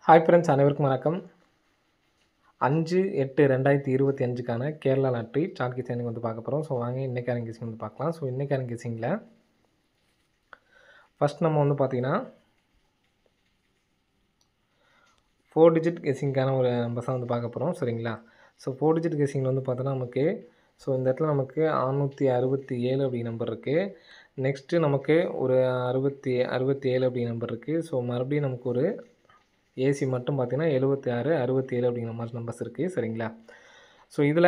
Hi friends, அனைவருக்கும் வணக்கம். 5/8/2025க்கான Kerala lottery chart guessing வந்து பார்க்க போகிறோம். ஸோ வாங்க இன்றைக்கான கெஸிங் வந்து பார்க்கலாம். ஸோ இன்றைக்கான கெஸிங்கில் ஃபஸ்ட் நம்ம வந்து பார்த்தீங்கன்னா 4 டிஜிட் கெஸிங்கான ஒரு நம்பர்ஸாக வந்து பார்க்க போகிறோம். சரிங்களா? ஸோ 4 டிஜிட் கெஸிங்கில் வந்து பார்த்தோன்னா நமக்கு இந்த இடத்துல நமக்கு 667 அப்படி நம்பர் இருக்குது. நெக்ஸ்ட்டு நமக்கு ஒரு 67 அப்படி நம்பர் இருக்குது. ஸோ மறுபடியும் நமக்கு ஒரு ஏசி மட்டும் பார்த்தீங்கன்னா 76, 67 அப்படிங்கிற மாதிரி நம்பர்ஸ் இருக்குது. சரிங்களா? ஸோ இதில்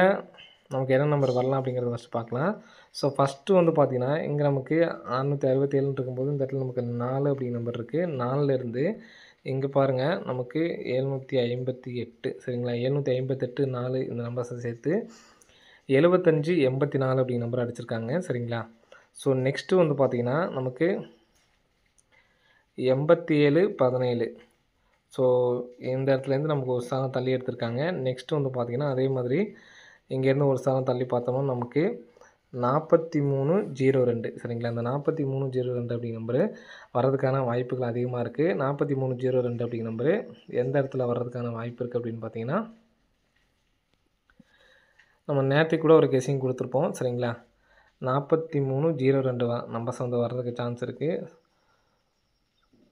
நமக்கு என்ன நம்பர் வரலாம் அப்படிங்கிறத ஃபஸ்ட்டு பார்க்கலாம். ஸோ ஃபஸ்ட்டு வந்து பார்த்தீங்கன்னா இங்கே நமக்கு 667 இருக்கும்போது இந்த இடத்துல நமக்கு 4 அப்படிங்கிற நம்பர் இருக்குது. 4லேருந்து இங்கே பாருங்கள் நமக்கு 758. சரிங்களா? 758 4 இந்த நம்பர்ஸை சேர்த்து 75 84 அப்படிங்கிற நம்பர் அடிச்சிருக்காங்க. சரிங்களா? ஸோ நெக்ஸ்ட்டு வந்து பார்த்தீங்கன்னா நமக்கு 87 17. ஸோ இந்த இடத்துலேருந்து நமக்கு ஒரு ஸ்தானம் தள்ளி எடுத்திருக்காங்க. நெக்ஸ்ட்டு வந்து பார்த்திங்கன்னா அதே மாதிரி இங்கேருந்து ஒரு ஸ்தானம் தள்ளி பார்த்தோம்னா நமக்கு 4302. சரிங்களா? இந்த 4302 அப்படிங்கிற நம்பரு வர்றதுக்கான வாய்ப்புகள் அதிகமாக இருக்குது. 4302 அப்படிங்கிற நம்பரு எந்த இடத்துல வர்றதுக்கான வாய்ப்பு இருக்குது அப்படின்னு பார்த்தீங்கன்னா, நம்ம நேற்றுக்கு கூட ஒரு கெஸிங் கொடுத்துருப்போம். சரிங்களா? 4302 நம்பர்ஸ் வந்து வர்றதுக்கு சான்ஸ் இருக்குது.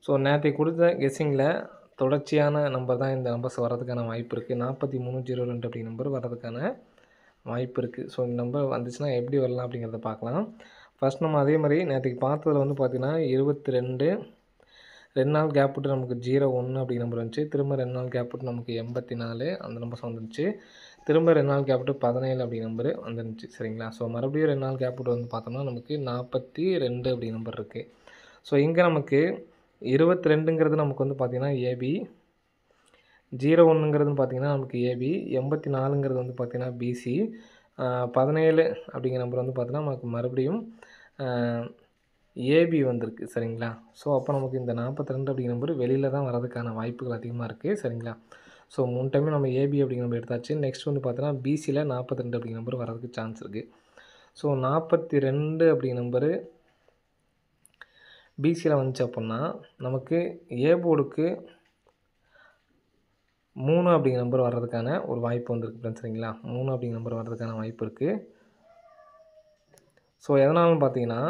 ஸோ நேற்றுக்கு கொடுத்த கெஸிங்கில் தொடர்ச்சியான நம்பர் தான் இந்த நம்பர்ஸ் வர்றதுக்கான வாய்ப்பு இருக்குது. 4302 அப்படி நம்பர் வர்றதுக்கான வாய்ப்பு இருக்குது. ஸோ இந்த நம்பர் வந்துச்சுன்னா எப்படி வரலாம் அப்படிங்கிறத பார்க்கலாம். ஃபஸ்ட் நம்ம அதே மாதிரி நேற்றுக்கு பார்த்ததில் வந்து பார்த்திங்கன்னா 22 2 நாள் கேப் விட்டு நமக்கு 01 அப்படி நம்பர் வந்துச்சு. திரும்ப 2 நாள் கேப் விட்டு நமக்கு 84 அந்த நம்பர்ஸ் வந்துருச்சு. திரும்ப 2 நாள் கேப் விட்டு 17 அப்படி நம்பர் வந்துருந்துச்சு. சரிங்களா? ஸோ மறுபடியும் 2 நாள் கேப் விட்டு வந்து பார்த்தோம்னா நமக்கு 42 அப்படி நம்பர் இருக்குது. ஸோ இங்கே நமக்கு 22ங்கிறது நமக்கு வந்து பார்த்திங்கன்னா ஏபி, 01ங்கிறது பார்த்திங்கன்னா நமக்கு ஏபி, 84ங்கிறது வந்து பார்த்திங்கன்னா பிசி, 17 அப்படிங்கிற நம்பர் வந்து பார்த்திங்கன்னா நமக்கு மறுபடியும் ஏபி வந்திருக்கு. சரிங்களா? ஸோ அப்போ நமக்கு இந்த 42 அப்படிங்கிற நம்பர் வெளியில் தான் வரதுக்கான வாய்ப்புகள் அதிகமாக இருக்குது. சரிங்களா? ஸோ 3 டைமும் நம்ம ஏபி அப்படிங்கிற நம்பர் எடுத்தாச்சு. நெக்ஸ்ட் வந்து பார்த்தோன்னா பிசியில் 42 அப்படிங்கிற நம்பர் வரதுக்கு சான்ஸ் இருக்குது. ஸோ 42 அப்படிங்கிற நம்பரு பிசியில் வந்துச்சு அப்படின்னா நமக்கு ஏ போர்டுக்கு 3 அப்படிங்கிற நம்பர் வர்றதுக்கான ஒரு வாய்ப்பு வந்திருக்கு ஃப்ரெண்ட்ஸ். சரிங்களா? 3 அப்படிங்கிற நம்பர் வர்றதுக்கான வாய்ப்பு இருக்குது. ஸோ எதனாலும் பார்த்தீங்கன்னா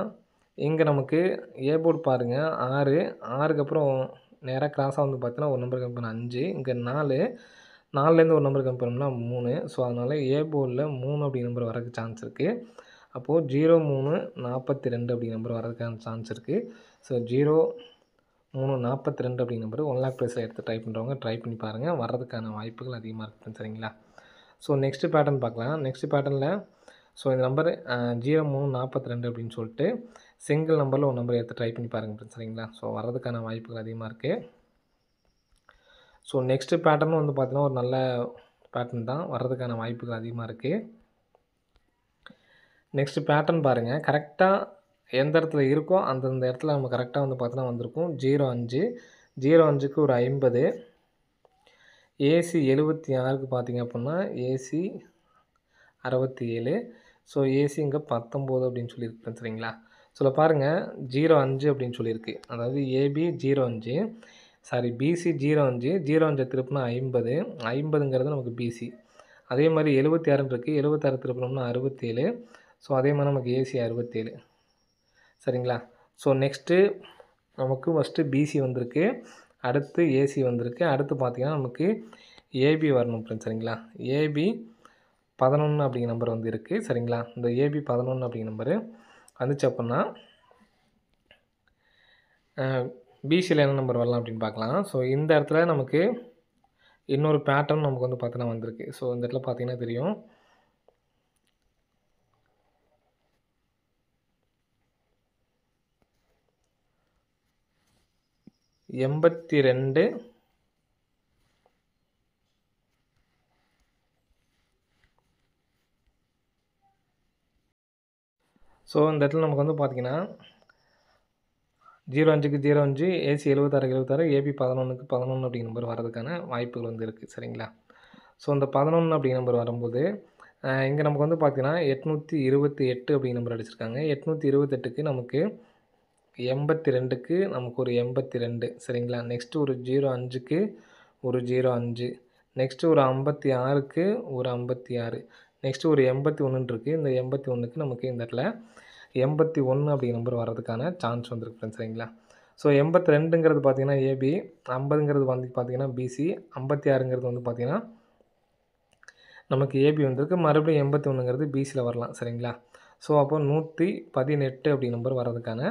இங்கே நமக்கு ஏ போர்டு பாருங்கள் 6, 6க்கு அப்புறம் நேராக கிராஸாக வந்து பார்த்தீங்கன்னா ஒரு நம்பர் கம்பெனி 5, இங்கே 4, 4லேருந்து ஒரு நம்பர் கம்பெனினா 3. ஸோ அதனால் ஏ போர்டில் 3 அப்படிங்கிற நம்பர் வரதுக்கு சான்ஸ் இருக்குது. அப்போது 0342 அப்படிங்கிற நம்பர் வரதுக்கான சான்ஸ் இருக்குது. ஸோ 0342 அப்படிங்கிற நம்பர் 1 லேக் ப்ரைஸில் எடுத்து ட்ரை பண்ணுறவங்க ட்ரை பண்ணி பாருங்கள். வர்றதுக்கான வாய்ப்புகள் அதிகமாக இருக்குது. சரிங்களா? ஸோ நெக்ஸ்ட்டு பேட்டர்ன் பார்க்கலாம். நெக்ஸ்ட்டு பேட்டர்னில் இந்த நம்பர் 0342 அப்படின்னு சொல்லிட்டு சிங்கிள் நம்பரில் ஒரு நம்பர் எடுத்து ட்ரை பண்ணி பாருங்கள். சரிங்களா? ஸோ வர்றதுக்கான வாய்ப்புகள் அதிகமாக இருக்குது. ஸோ நெக்ஸ்ட்டு பேட்டர்னும் வந்து பார்த்திங்கன்னா ஒரு நல்ல பேட்டர்ன் தான், வர்றதுக்கான வாய்ப்புகள் அதிகமாக இருக்குது. நெக்ஸ்ட்டு பேட்டர்ன் பாருங்கள், கரெக்டாக எந்த இடத்துல இருக்கோ அந்தந்த இடத்துல நம்ம கரெக்டாக வந்து பார்த்தோன்னா வந்திருக்கும். 05, 05க்கு ஒரு 50, ஏசி 76க்கு பார்த்திங்க அப்படின்னா ஏசி 67, ஸோ ஏசி இங்கே 19 அப்படின்னு சொல்லியிருக்கேன். சரிங்களா? ஸோ பாருங்கள் 05 அப்படின்னு சொல்லியிருக்கு. அதாவது ஏபி 05, சாரி பிசி 05, 05 திருப்பினா 50, 50ங்கிறது நமக்கு பிசி. அதே மாதிரி 76 இருக்குது, 76 திருப்பினோம்னா 67. ஸோ அதே மாதிரி நமக்கு ஏசி 67. சரிங்களா? ஸோ நெக்ஸ்ட்டு நமக்கு ஃபஸ்ட்டு பிசி வந்திருக்கு, அடுத்து ஏசி வந்திருக்கு, அடுத்து பார்த்திங்கன்னா நமக்கு ஏபி வரணும் ஃப்ரெண்ட்ஸ். சரிங்களா? ஏபி 11 அப்படிங்கிற நம்பர் வந்து இருக்குது. சரிங்களா? இந்த ஏபி 11 அப்படிங்கிற நம்பரு வந்துச்சு அப்படின்னா பிசியில் என்ன நம்பர் வரலாம் அப்படின்னு பார்க்கலாம். ஸோ இந்த இடத்துல நமக்கு இன்னொரு பேட்டர்ன் நமக்கு வந்து பார்த்தோன்னா வந்திருக்கு. ஸோ இந்த இடத்துல பார்த்தீங்கன்னா தெரியும், 82, ஸோ இந்த இடத்துல நமக்கு வந்து பார்த்திங்கன்னா 05க்கு 05, ஏசி 76க்கு 76, ஏபி 11க்கு 11 அப்படிங்கிற நம்பர் வரதுக்கான வாய்ப்புகள் வந்து இருக்குது. சரிங்களா? ஸோ இந்த 11 அப்படிங்கிற நம்பர் வரும்போது இங்கே நமக்கு வந்து பார்த்திங்கன்னா 828 அப்படிங்கிற நம்பர் அடிச்சிருக்காங்க. 828க்கு நமக்கு 82க்கு நமக்கு ஒரு 82. சரிங்களா? நெக்ஸ்ட்டு ஒரு 05க்கு ஒரு 05. நெக்ஸ்ட்டு ஒரு 56க்கு ஒரு 56. நெக்ஸ்ட்டு ஒரு 81 இருக்குது. இந்த 81க்கு நமக்கு இந்த இடத்துல 81 அப்படிங்கிற நம்பர் வர்றதுக்கான சான்ஸ் வந்திருக்கு ஃப்ரெண்ட்ஸ். சரிங்களா? ஸோ 82ங்கிறது பார்த்தீங்கன்னா ஏபி, 50ங்கிறது வந்து பார்த்தீங்கன்னா பிசி, 56ங்கிறது வந்து பார்த்தீங்கன்னா நமக்கு ஏபி வந்திருக்கு. மறுபடியும் 81ங்கிறது பிசியில் வரலாம். சரிங்களா? ஸோ அப்போ 118 அப்படி நம்பர் வர்றதுக்கான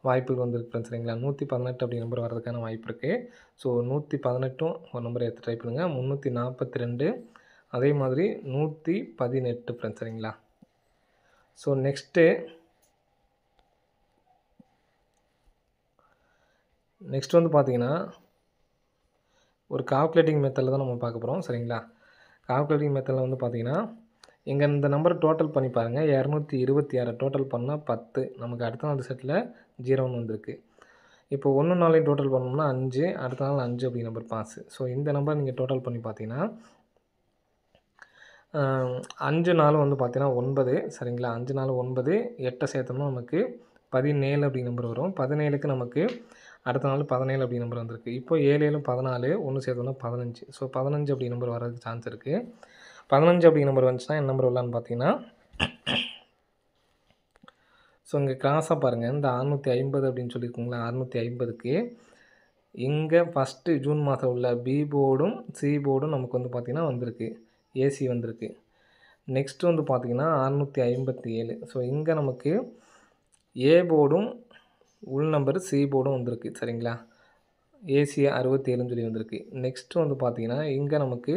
வாய்ப்புகள் வந்திருக்கு ஃப்ரெண்ட்ஸ். சரிங்களா? 118 அப்படி நம்பர் வர்றதுக்கான வாய்ப்பு இருக்குது. ஸோ 118ம் ஒரு நம்பர் எடுத்து ட்ரை பண்ணுங்க. 342 அதே மாதிரி 118 ஃப்ரெண்ட்ஸ். சரிங்களா? ஸோ நெக்ஸ்ட்டு வந்து பார்த்தீங்கன்னா, ஒரு கால்குலேட்டிங் மெத்தடில் தான் நம்ம பார்க்க போகிறோம். சரிங்களா? கால்குலேட்டிங் மெத்தடில் வந்து பார்த்தீங்கன்னா, இங்கே இந்த நம்பர் டோட்டல் பண்ணி பாருங்கள். 226 டோட்டல் பண்ணால் 10. நமக்கு அடுத்த நாள் செட்டில் 0ன்னு வந்திருக்கு. இப்போ 1 நாளையும் டோட்டல் பண்ணோம்னா 5, அடுத்த நாள் 5 அப்படி நம்பர் பாஸு. ஸோ இந்த நம்பர் நீங்கள் டோட்டல் பண்ணி பார்த்தீங்கன்னா 5 நாள் வந்து பார்த்தீங்கன்னா 9. சரிங்களா? 5 நாள் 9, 8 சேர்த்தோம்னா நமக்கு 17 அப்படி நம்பர் வரும். 17க்கு நமக்கு அடுத்த நாள் 17 அப்படி நம்பர் வந்திருக்கு. இப்போ 7 7 14, 1 சேர்த்தோம்னா 15. ஸோ 15 அப்படி நம்பர் வர்றதுக்கு சான்ஸ் இருக்குது. 15 அப்படி நம்பர் வந்துச்சுன்னா என்ன நம்பர் வரலான்னு பார்த்தீங்கன்னா, ஸோ இங்கே கிராஸாக பாருங்கள். இந்த 650 அப்படின்னு சொல்லியிருக்கீங்களா, 650க்கு இங்கே ஃபஸ்ட்டு ஜூன் மாதம் உள்ள பி போர்டும் சி போர்டும் நமக்கு வந்து பார்த்திங்கன்னா வந்திருக்கு. ஏசி வந்திருக்கு. நெக்ஸ்ட் வந்து பார்த்திங்கன்னா 657. ஸோ இங்கே நமக்கு ஏ போர்டும் உள் நம்பர் சி போர்டும் வந்திருக்கு. சரிங்களா? ஏசி 67ன்னு சொல்லி வந்திருக்கு. நெக்ஸ்ட்டு வந்து பார்த்திங்கன்னா இங்கே நமக்கு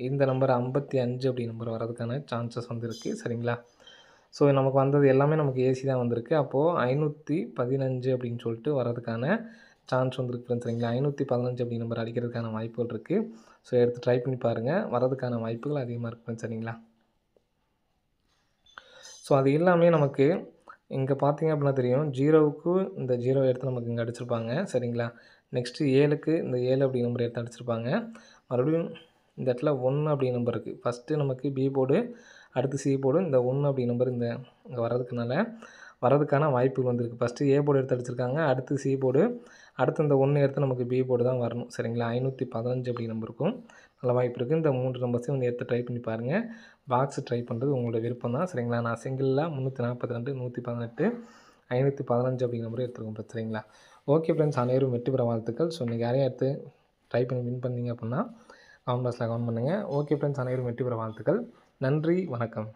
இந்த நம்பர் 55 அப்படி நம்பர் வர்றதுக்கான சான்சஸ் வந்திருக்கு. சரிங்களா? ஸோ நமக்கு வந்தது எல்லாமே நமக்கு ஏசி தான் வந்திருக்கு. அப்போது 515 அப்படின்னு சொல்லிட்டு வர்றதுக்கான சான்ஸ் வந்திருக்கு ஃப்ரெண்ட்ஸ். சரிங்களா? 515 அப்படி நம்பர் அடிக்கிறதுக்கான வாய்ப்புகள் இருக்குது. ஸோ எடுத்து ட்ரை பண்ணி பாருங்கள். வர்றதுக்கான வாய்ப்புகள் அதிகமாக இருக்குது ஃப்ரெண்ட்ஸ். சரிங்களா? ஸோ அது எல்லாமே நமக்கு இங்கே பார்த்தீங்க அப்படின்னா தெரியும். 0க்கு இந்த 0 எடுத்து நமக்கு இங்கே அடிச்சிருப்பாங்க. சரிங்களா? நெக்ஸ்ட்டு 7க்கு இந்த 7 அப்படி நம்பர் எடுத்து அடிச்சிருப்பாங்க. மறுபடியும் இந்த இடத்துல 1 அப்படி நம்பர் இருக்குது. ஃபஸ்ட்டு நமக்கு பி போர்டு, அடுத்து சி போர்டு, இந்த 1 அப்படி நம்பர் இங்கே வர்றதுக்கான வாய்ப்புகள் வந்திருக்கு. ஃபஸ்ட்டு ஏ போர்டு எடுத்து அடிச்சிருக்காங்க, அடுத்து சி போர்டு, அடுத்து இந்த 1 எடுத்து நமக்கு பி போர்டு தான் வரணும். சரிங்களா? 515 அப்படி நம்பருக்கும் நல்ல வாய்ப்பு இருக்குது. இந்த 3 நம்பர்ஸையும் வந்து எடுத்து ட்ரை பண்ணி பாருங்கள். பாக்ஸ் ட்ரை பண்ணுறது உங்களோட விருப்பம் தான். சரிங்களா? நான் சிங்கிளில் 342, 118, 515 அப்படிங்கிற நம்பர் எடுத்துருக்கோம். சரிங்களா? ஓகே ஃப்ரெண்ட்ஸ், அனைவரும் வெற்றி பெற வாழ்த்துக்கள். ஸோ இன்றைக்கி யாரையும் எடுத்து ட்ரை பண்ணி வின் பண்ணீங்க அப்படின்னா கமெண்ட் பாக்ஸில் கமெண்ட் பண்ணுங்கள். ஓகே ஃப்ரெண்ட்ஸ், அனைவரும் வெற்றி பெற வாழ்த்துக்கள். நன்றி, வணக்கம்.